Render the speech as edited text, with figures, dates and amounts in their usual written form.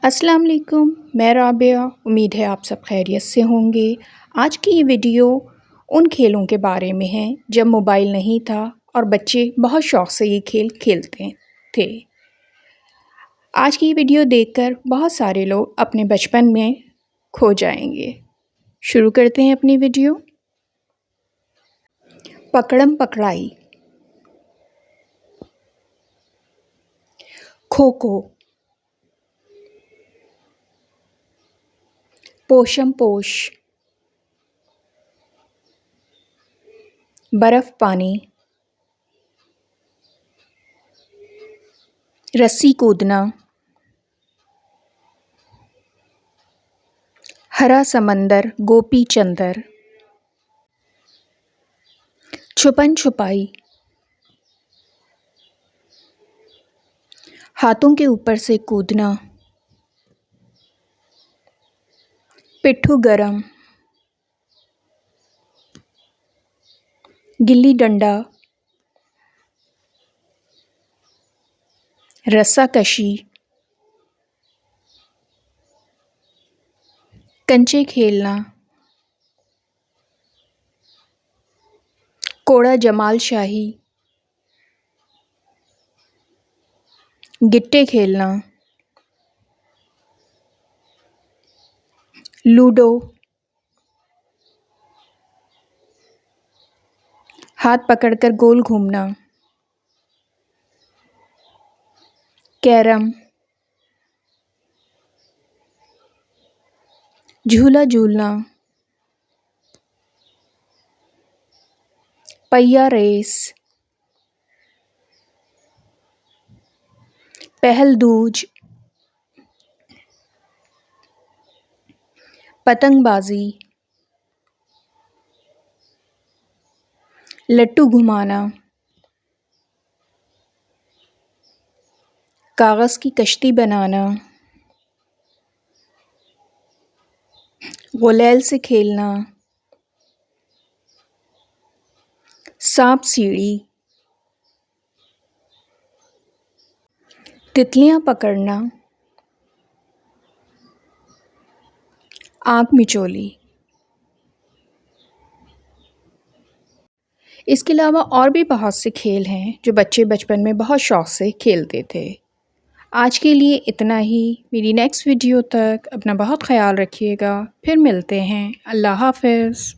अस्सलाम वालेकुम, मैं राबिया। उम्मीद है आप सब खैरियत से होंगे। आज की ये वीडियो उन खेलों के बारे में है जब मोबाइल नहीं था और बच्चे बहुत शौक़ से ये खेल खेलते थे। आज की वीडियो देखकर बहुत सारे लोग अपने बचपन में खो जाएंगे। शुरू करते हैं अपनी वीडियो। पकड़म पकड़ाई, खो खो, पोषम पोश, बर्फ़ पानी, रस्सी कूदना, हरा समंदर, गोपी चंदर, छुपन छुपाई, हाथों के ऊपर से कूदना, पिट्ठू गरम, गिल्ली डंडा, रस्साकशी, कंचे खेलना, कोड़ा जमाल शाही, गिट्टे खेलना, लूडो, हाथ पकड़कर गोल घूमना, कैरम, झूला झूलना, पहिया रेस, पहलदूज, पतंगबाजी, लट्टू घुमाना, कागज़ की कश्ती बनाना, गुलेल से खेलना, सांप सीढ़ी, तितलियां पकड़ना, आँख मिचोली। इसके अलावा और भी बहुत से खेल हैं जो बच्चे बचपन में बहुत शौक़ से खेलते थे। आज के लिए इतना ही। मेरी नेक्स्ट वीडियो तक अपना बहुत ख़याल रखिएगा। फिर मिलते हैं। अल्लाह हाफ़िज़।